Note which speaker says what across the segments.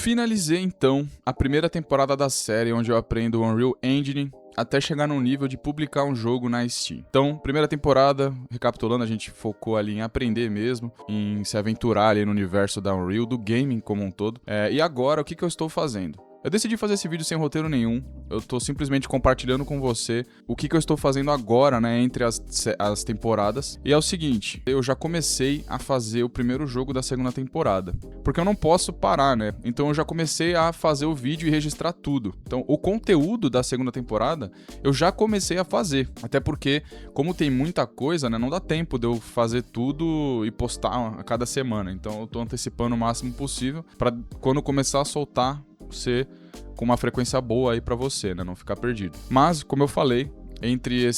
Speaker 1: Finalizei então a primeira temporada da série, onde eu aprendo o Unreal Engine até chegar num nível de publicar um jogo na Steam. Então, primeira temporada, recapitulando, a gente focou ali em aprender mesmo, em se aventurar ali no universo da Unreal, do gaming como um todo. E agora, o que eu estou fazendo? Eu decidi fazer esse vídeo sem roteiro nenhum, eu tô simplesmente compartilhando com você o que eu estou fazendo agora, né, entre as temporadas. E é o seguinte, eu já comecei a fazer o primeiro jogo da segunda temporada, porque eu não posso parar, né, então eu já comecei a fazer o vídeo e registrar tudo. Então o conteúdo da segunda temporada eu já comecei a fazer, até porque como tem muita coisa, né, não dá tempo de eu fazer tudo e postar a cada semana, então eu tô antecipando o máximo possível para quando começar a soltar, ser com uma frequência boa aí pra você, né? Não ficar perdido. Mas, como eu falei, entre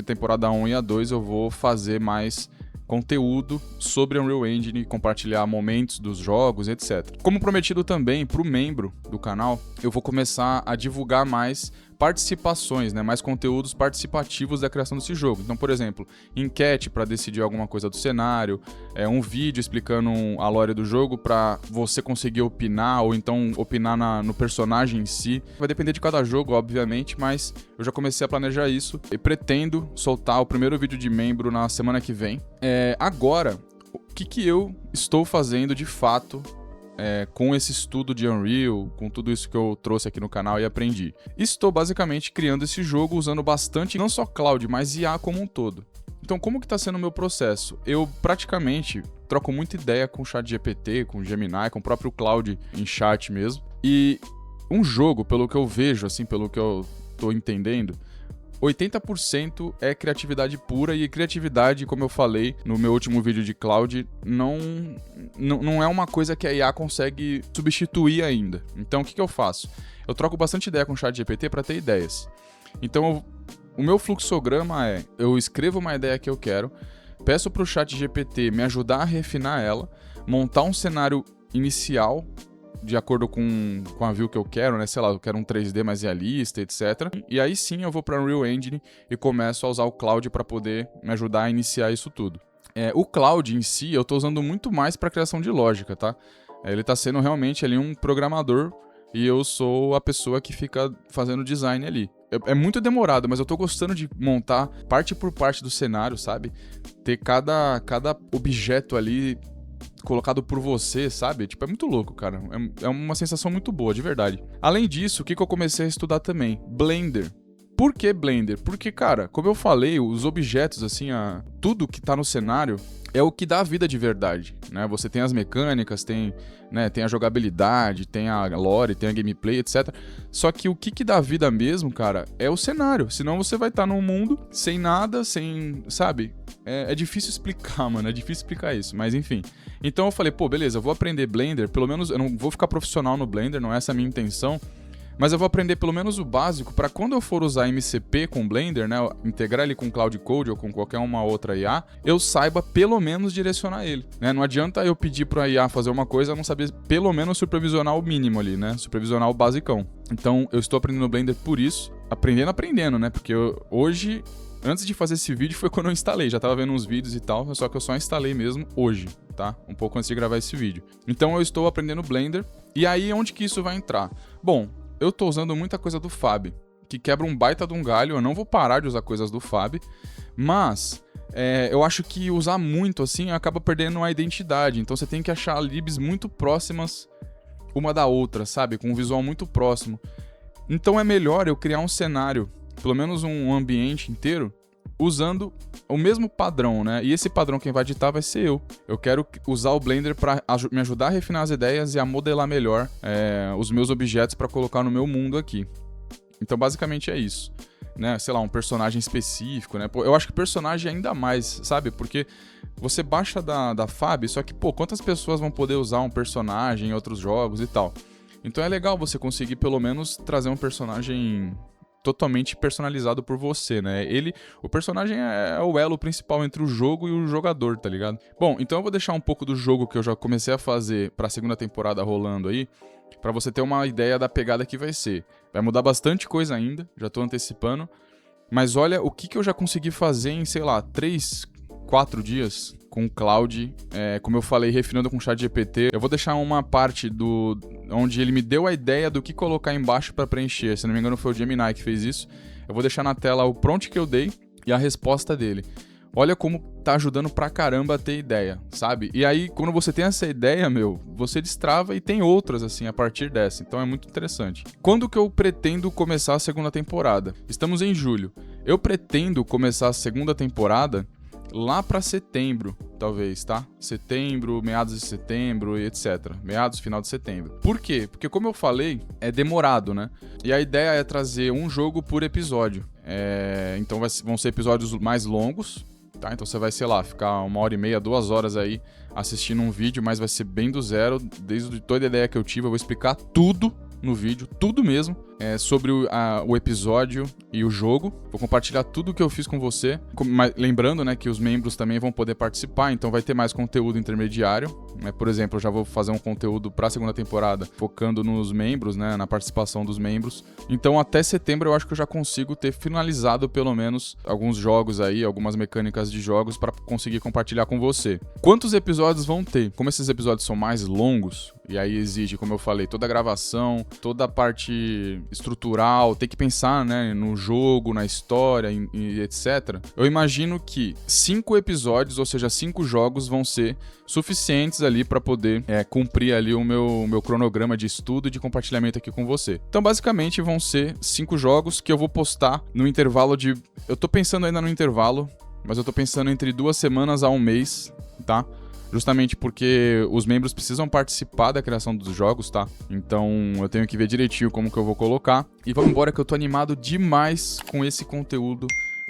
Speaker 1: temporada 1 e a 2 eu vou fazer mais conteúdo sobre Unreal Engine, compartilhar momentos dos jogos, etc. Como prometido também, pro membro do canal, eu vou começar a divulgar mais participações, né, mais conteúdos participativos da criação desse jogo. Então, por exemplo, enquete para decidir alguma coisa do cenário, um vídeo explicando a lore do jogo para você conseguir opinar, ou então opinar no personagem em si. Vai depender de cada jogo, obviamente, mas eu já comecei a planejar isso e pretendo soltar o primeiro vídeo de membro na semana que vem. Agora, o que eu estou fazendo de fato com esse estudo de Unreal, com tudo isso que eu trouxe aqui no canal e aprendi? Estou basicamente criando esse jogo usando bastante, não só Cloud, mas IA como um todo. Então, como que está sendo o meu processo? Eu praticamente troco muita ideia com o ChatGPT, com o Gemini, com o próprio Cloud em chat mesmo. E um jogo, pelo que eu vejo, assim, pelo que eu estou entendendo, 80% é criatividade pura, e criatividade, como eu falei no meu último vídeo de Cloud, não é uma coisa que a IA consegue substituir ainda. Então o que eu faço? Eu troco bastante ideia com o ChatGPT para ter ideias. Então o meu fluxograma eu escrevo uma ideia que eu quero, peço para o ChatGPT me ajudar a refinar ela, montar um cenário inicial de acordo com a view que eu quero, né? Sei lá, eu quero um 3D mais realista, etc. E aí sim eu vou para Unreal Engine e começo a usar o Cloud para poder me ajudar a iniciar isso tudo. O Cloud em si eu tô usando muito mais para criação de lógica, tá? Ele tá sendo realmente ali um programador e eu sou a pessoa que fica fazendo design ali. É muito demorado, mas eu tô gostando de montar parte por parte do cenário, sabe? Ter cada objeto ali colocado por você, sabe? Tipo, é muito louco, cara. É uma sensação muito boa, de verdade. Além disso, o que eu comecei a estudar também? Blender. Por que Blender? Porque, cara, como eu falei, os objetos, assim, tudo que tá no cenário é o que dá a vida de verdade, né? Você tem as mecânicas, tem a jogabilidade, tem a lore, tem a gameplay, etc. Só que o que dá vida mesmo, cara, é o cenário. Senão você vai estar num mundo sem nada, sabe? É difícil explicar, mano, é difícil explicar isso, mas enfim. Então eu falei, pô, beleza, eu vou aprender Blender, pelo menos eu não vou ficar profissional no Blender, não é essa a minha intenção, mas eu vou aprender pelo menos o básico para quando eu for usar MCP com Blender, né, integrar ele com Cloud Code ou com qualquer uma outra IA, eu saiba pelo menos direcionar ele, né? Não adianta eu pedir para a IA fazer uma coisa, eu não saber pelo menos supervisionar o mínimo ali, né? Supervisionar o basicão. Então eu estou aprendendo Blender por isso, aprendendo, né? Porque hoje, antes de fazer esse vídeo foi quando eu instalei, já tava vendo uns vídeos e tal, só que eu só instalei mesmo hoje, tá? Um pouco antes de gravar esse vídeo. Então eu estou aprendendo Blender, e aí onde que isso vai entrar? Bom, eu tô usando muita coisa do Fab, que quebra um baita de um galho, eu não vou parar de usar coisas do Fab, mas eu acho que usar muito assim acaba perdendo a identidade, então você tem que achar libs muito próximas uma da outra, sabe? Com um visual muito próximo. Então é melhor eu criar um cenário, pelo menos um ambiente inteiro, usando o mesmo padrão, né? E esse padrão quem vai editar vai ser eu. Eu quero usar o Blender para me ajudar a refinar as ideias e a modelar melhor os meus objetos para colocar no meu mundo aqui. Então basicamente é isso, né? Sei lá, um personagem específico, né? Pô, eu acho que personagem ainda mais, sabe? Porque você baixa da Fab, só que, pô, quantas pessoas vão poder usar um personagem em outros jogos e tal? Então é legal você conseguir pelo menos trazer um personagem totalmente personalizado por você, né? O personagem é o elo principal entre o jogo e o jogador, tá ligado? Bom, então eu vou deixar um pouco do jogo que eu já comecei a fazer pra segunda temporada rolando aí, pra você ter uma ideia da pegada que vai ser. Vai mudar bastante coisa ainda, já tô antecipando, mas olha o que eu já consegui fazer em, sei lá, 3, 4 dias, com o Cloud, como eu falei, refinando com o ChatGPT. Eu vou deixar uma parte onde ele me deu a ideia do que colocar embaixo para preencher. Se não me engano, foi o Gemini que fez isso. Eu vou deixar na tela o prompt que eu dei e a resposta dele. Olha como tá ajudando pra caramba a ter ideia, sabe? E aí, quando você tem essa ideia, você destrava e tem outras, assim, a partir dessa. Então é muito interessante. Quando que eu pretendo começar a segunda temporada? Estamos em julho. Eu pretendo começar a segunda temporada lá pra setembro, talvez, tá? Setembro, meados de setembro e etc. Meados, final de setembro. Por quê? Porque, como eu falei, é demorado, né? E a ideia é trazer um jogo por episódio. Então vão ser episódios mais longos, tá? Então você vai, sei lá, ficar 1h30, 2 horas aí assistindo um vídeo, mas vai ser bem do zero, desde toda a ideia que eu tive, eu vou explicar tudo no vídeo, tudo mesmo, sobre o episódio e o jogo. Vou compartilhar tudo que eu fiz com você, lembrando, né, que os membros também vão poder participar, então vai ter mais conteúdo intermediário, né? Por exemplo, eu já vou fazer um conteúdo para a segunda temporada, focando nos membros, né, na participação dos membros. Então até setembro eu acho que eu já consigo ter finalizado pelo menos alguns jogos aí, algumas mecânicas de jogos para conseguir compartilhar com você. Quantos episódios vão ter? Como esses episódios são mais longos, e aí exige, como eu falei, toda a gravação, toda a parte estrutural, tem que pensar, né, no jogo, na história e etc. Eu imagino que 5 episódios, ou seja, 5 jogos vão ser suficientes ali para poder cumprir ali o meu cronograma de estudo e de compartilhamento aqui com você. Então, basicamente, vão ser 5 jogos que eu vou postar no intervalo de... Eu tô pensando ainda no intervalo, mas eu tô pensando entre 2 semanas a 1 mês, tá? Justamente porque os membros precisam participar da criação dos jogos, tá? Então eu tenho que ver direitinho como que eu vou colocar. E vamos embora que eu tô animado demais com esse conteúdo,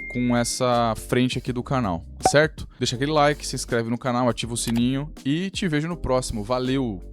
Speaker 1: com essa frente aqui do canal, certo? Deixa aquele like, se inscreve no canal, ativa o sininho e te vejo no próximo. Valeu!